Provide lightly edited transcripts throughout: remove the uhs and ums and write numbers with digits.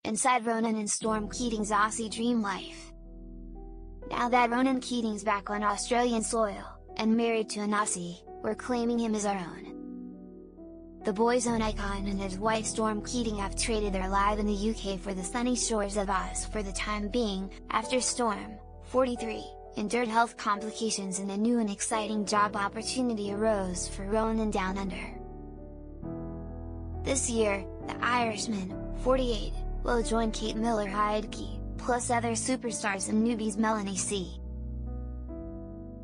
inside Ronan and Storm Keating's Aussie dream life. Now that Ronan Keating's back on Australian soil, and married to an Aussie, we're claiming him as our own. The boy's own icon and his wife Storm Keating have traded their life in the UK for the sunny shores of Oz for the time being, after Storm, 43, endured health complications and a new and exciting job opportunity arose for Ronan down under. This year, the Irishman, 48, will join Kate Miller-Heidke, plus other superstars and newbies Melanie C.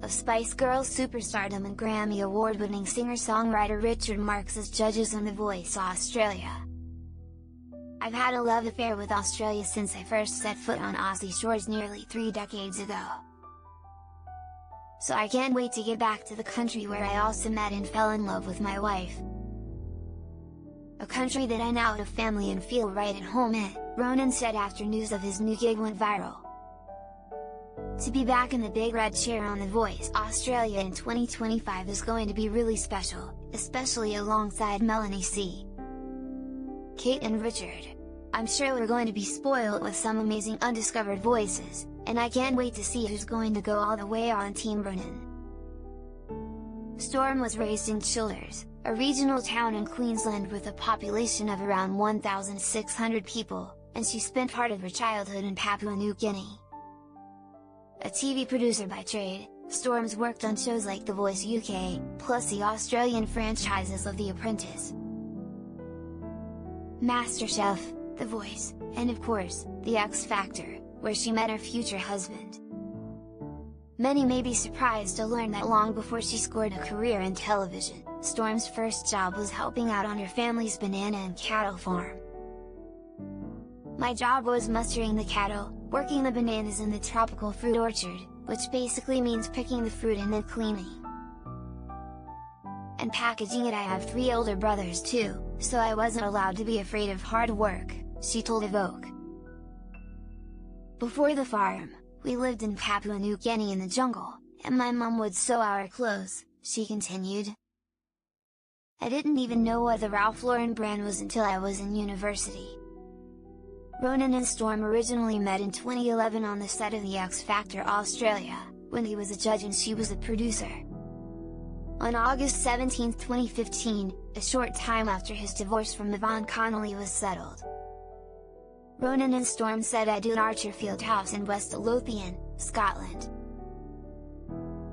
of Spice Girls superstardom and Grammy Award-winning singer-songwriter Richard Marx as judges on The Voice Australia. I've had a love affair with Australia since I first set foot on Aussie shores nearly 3 decades ago. So I can't wait to get back to the country where I also met and fell in love with my wife. A country that I now have family and feel right at home in, Ronan said after news of his new gig went viral. To be back in the big red chair on The Voice Australia in 2025 is going to be really special, especially alongside Melanie C. Kate and Richard. I'm sure we're going to be spoiled with some amazing undiscovered voices, and I can't wait to see who's going to go all the way on Team Ronan. Storm was raised in Childers, a regional town in Queensland with a population of around 1,600 people, and she spent part of her childhood in Papua New Guinea. A TV producer by trade, Storm's worked on shows like The Voice UK, plus the Australian franchises of The Apprentice, MasterChef, The Voice, and of course, The X Factor, where she met her future husband. Many may be surprised to learn that long before she scored a career in television, Storm's first job was helping out on her family's banana and cattle farm. My job was mustering the cattle, working the bananas in the tropical fruit orchard, which basically means picking the fruit and then cleaning and packaging it. I have 3 older brothers too, so I wasn't allowed to be afraid of hard work, she told Evoke. Before the farm, we lived in Papua New Guinea in the jungle, and my mum would sew our clothes, she continued. I didn't even know what the Ralph Lauren brand was until I was in university. Ronan and Storm originally met in 2011 on the set of The X Factor Australia, when he was a judge and she was a producer. On August 17, 2015, a short time after his divorce from Yvonne Connolly was settled, Ronan and Storm said I do an Archerfield house in West Lothian, Scotland.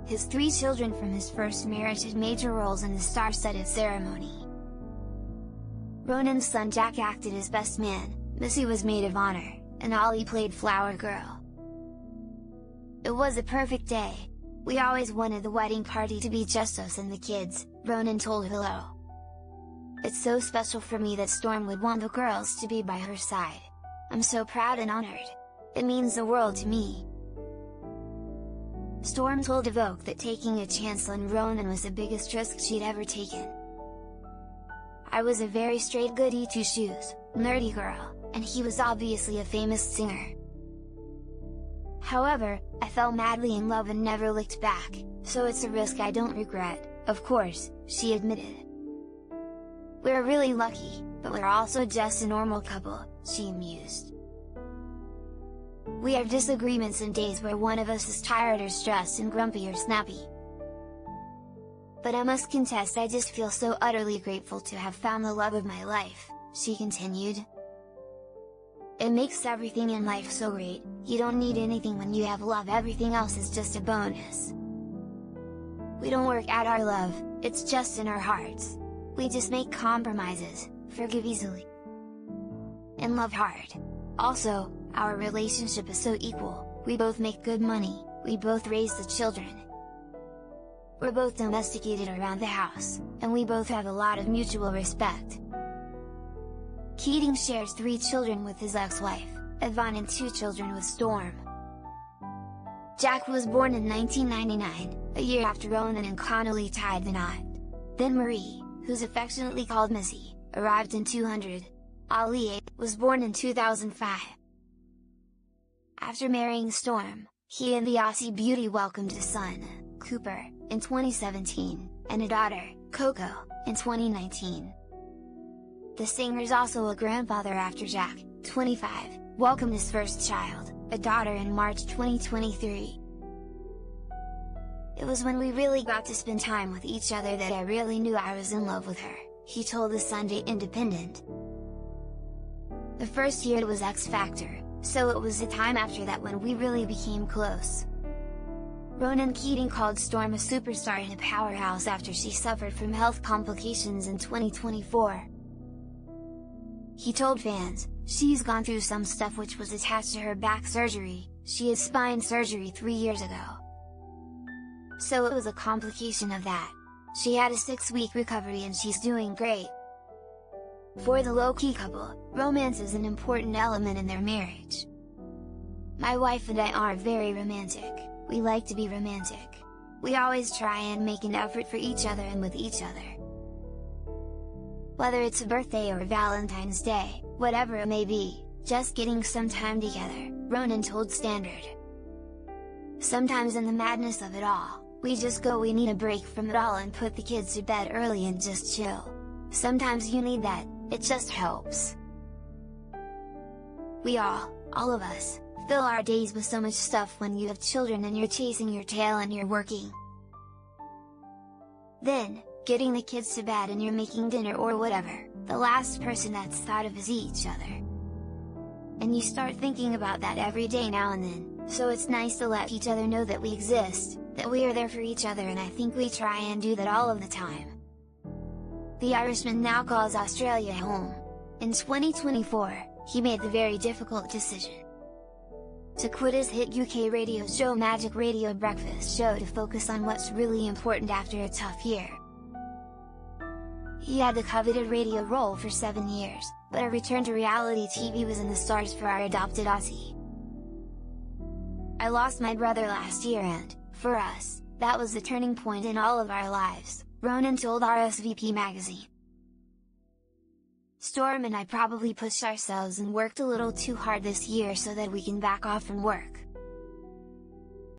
His 3 children from his first marriage had major roles in the star-studded ceremony. Ronan's son Jack acted as best man, Missy was maid of honor, and Ollie played flower girl. It was a perfect day. We always wanted the wedding party to be just us and the kids, Ronan told Hello. It's so special for me that Storm would want the girls to be by her side. I'm so proud and honored. It means the world to me. Storm told Evoke that taking a chance on Ronan was the biggest risk she'd ever taken. I was a very straight goody two-shoes, nerdy girl, and he was obviously a famous singer. However, I fell madly in love and never looked back, so it's a risk I don't regret, of course, she admitted. We're really lucky, but we're also just a normal couple, she mused. We have disagreements and days where one of us is tired or stressed and grumpy or snappy. But I must confess I just feel so utterly grateful to have found the love of my life, she continued. It makes everything in life so great. You don't need anything when you have love, everything else is just a bonus. We don't work out our love, it's just in our hearts. We just make compromises, forgive easily, and love hard. Also, our relationship is so equal, we both make good money, we both raise the children. We're both domesticated around the house, and we both have a lot of mutual respect. Keating shares 3 children with his ex-wife, Yvonne, and 2 children with Storm. Jack was born in 1999, a year after Ronan and Connolly tied the knot. Then Marie, who's affectionately called Missy, arrived in 200. Ollie was born in 2005. After marrying Storm, he and the Aussie beauty welcomed a son, Cooper, in 2017, and a daughter, Coco, in 2019. The singer's also a grandfather after Jack, 25, welcomed his first child, a daughter, in March 2023. "It was when we really got to spend time with each other that I really knew I was in love with her," he told the Sunday Independent. "The first year was X Factor, so it was the time after that when we really became close." Ronan Keating called Storm a superstar and a powerhouse after she suffered from health complications in 2024. He told fans, "She's gone through some stuff which was attached to her back surgery. She had spine surgery 3 years ago. So it was a complication of that. She had a 6-week recovery and she's doing great." For the low-key couple, romance is an important element in their marriage. "My wife and I are very romantic. We like to be romantic. We always try and make an effort for each other and with each other. Whether it's a birthday or Valentine's Day, whatever it may be, just getting some time together," Ronan told Standard. "Sometimes in the madness of it all, we just go, we need a break from it all and put the kids to bed early and just chill. Sometimes you need that, it just helps. We all of us, fill our days with so much stuff when you have children and you're chasing your tail and you're working. Then, getting the kids to bed and you're making dinner or whatever, the last person that's thought of is each other. And you start thinking about that every day now and then, so it's nice to let each other know that we exist, that we are there for each other, and I think we try and do that all of the time." The Irishman now calls Australia home. In 2024, he made the very difficult decision to quit his hit UK radio show Magic Radio Breakfast show to focus on what's really important after a tough year. He had the coveted radio role for 7 years, but a return to reality TV was in the stars for our adopted Aussie. "I lost my brother last year and, for us, that was the turning point in all of our lives," Ronan told RSVP magazine. "Storm and I probably pushed ourselves and worked a little too hard this year so that we can back off from work.